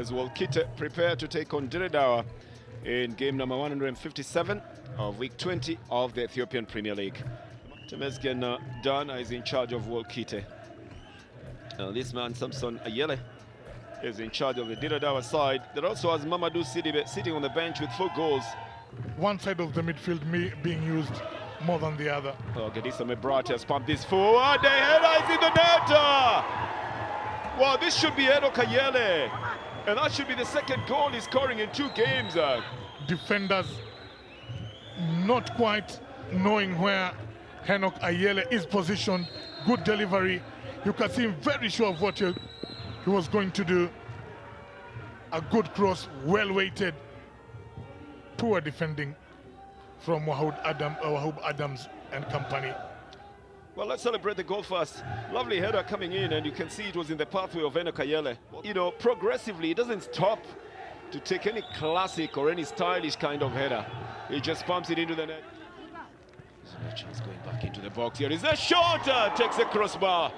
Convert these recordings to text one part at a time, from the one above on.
as Wolkita prepare to take on Dawa in game number 157 of week 20 of the Ethiopian Premier League. Temesgen Dana is in charge of Wolkita. This man, Samson Ayele, is in charge of the Dawa side. There also has Mamadou Sidibe sitting on the bench with 4 goals. One side of the midfield being used more than the other. Oh, Gadisa Mebrati has pumped this forward. The header is in the net. Well, this should be Edo Kayele. And that should be the second goal he's scoring in 2 games. Defenders not quite knowing where Enoch Ayele is positioned. Good delivery. You can see him very sure of what he was going to do. A good cross, well weighted. Poor defending from Wahub Adams and company. Well, let's celebrate the goal first. Lovely header coming in, and you can see it was in the pathway of Enoch Ayele. You know, progressively, it doesn't stop to take any classic or any stylish kind of header. He just pumps it into the net. There's no chance going back into the box. Here is a shot, takes the crossbar.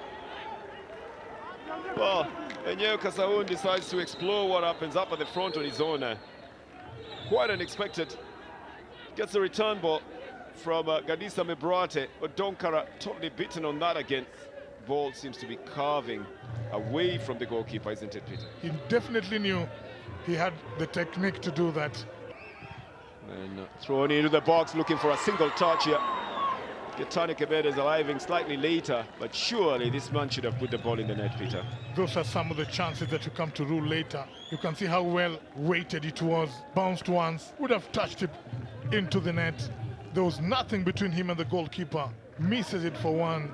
Well, Enyew Kasaun decides to explore what happens up at the front on his own. Quite unexpected. Gets a return ball from Gadisa Mebrate, but Donkara totally beaten on that again. Ball seems to be carving away from the goalkeeper, isn't it, Peter? He definitely knew he had the technique to do that. And thrown into the box, looking for a single touch here. Getane Kebede is arriving slightly later, but surely this man should have put the ball in the net, Peter. Those are some of the chances that you come to rule later. You can see how well weighted it was. Bounced once, would have touched it into the net. There was nothing between him and the goalkeeper. Misses it for one.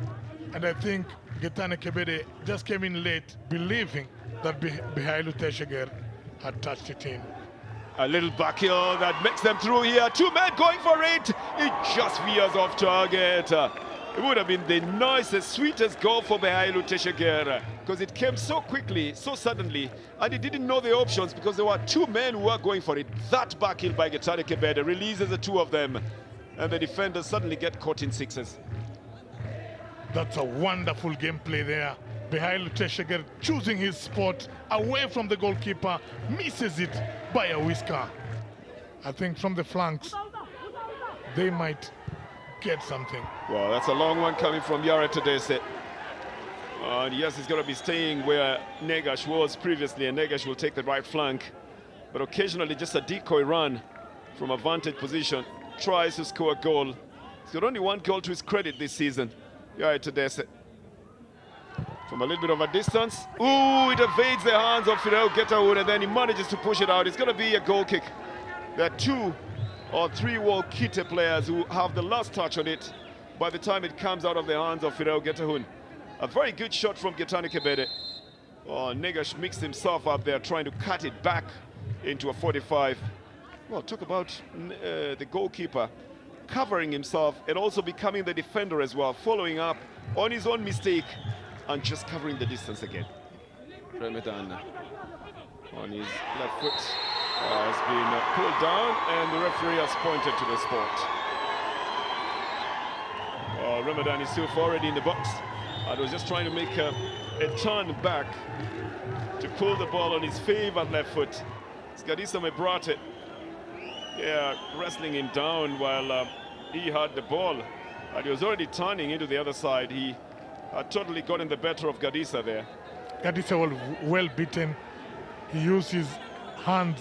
And I think Getane Kebede just came in late, believing that Behailu Tesheger had touched it in. A little back heel that makes them through here. 2 men going for it. It just veers off target. It would have been the nicest, sweetest goal for Behailu Tesheger because it came so quickly, so suddenly, and he didn't know the options because there were 2 men who were going for it. That back heel by Getane Kebede releases the 2 of them, and the defenders suddenly get caught in 6s. That's a wonderful gameplay there. Behailu Tesheger choosing his spot away from the goalkeeper, misses it by a whisker. I think from the flanks, they might get something. Well, that's a long one coming from Yara Tadese. And yes, he's going to be staying where Negash was previously, and Negash will take the right flank. But occasionally just a decoy run from a vantage position, tries to score a goal. He's got only 1 goal to his credit this season. Yara Tadese. From a little bit of a distance. Ooh, it evades the hands of Fidel Getahun, and then he manages to push it out. It's going to be a goal kick. There are 2 or 3 Wolkita players who have the last touch on it by the time it comes out of the hands of Fidel Getahun. A very good shot from Getane Kebede. Oh, Negash mixed himself up there, trying to cut it back into a 45. Well, talk about the goalkeeper covering himself and also becoming the defender as well, following up on his own mistake and just covering the distance again. Ramadan on his left foot has been pulled down, and the referee has pointed to the spot. Ramadan is still already in the box and was just trying to make a turn back to pull the ball on his favourite left foot. It's Gadisa Mebrate, wrestling him down while he had the ball, and he was already turning into the other side. He had totally gotten the better of Gadisa there. Gadisa was well beaten. He used his hands.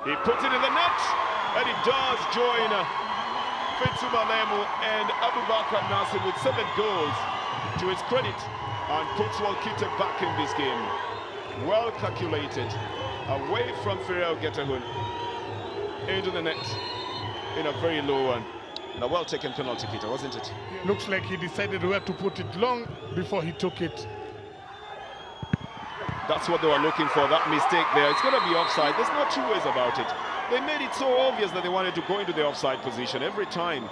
He puts it in the net, and he does join Fitsuma Lemu and Abubakar Nasir with 7 goals to his credit, and puts Wolkita back in this game. Well calculated, away from Fidel Getahun, into the net in a very low one. And a well-taken penalty, Peter, wasn't it? Looks like he decided where to put it long before he took it. That's what they were looking for, that mistake there. It's going to be offside. There's no 2 ways about it. They made it so obvious that they wanted to go into the offside position every time.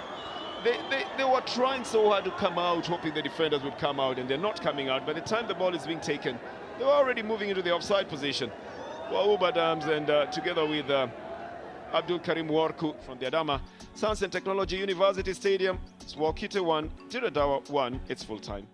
They were trying so hard to come out, hoping the defenders would come out, and they're not coming out. By the time the ball is being taken, they were already moving into the offside position. Wahub Adams and together with Abdul Karim Warku from the Adama Science and Technology University Stadium. It's Wolkita 1, Dawa 1. It's full time.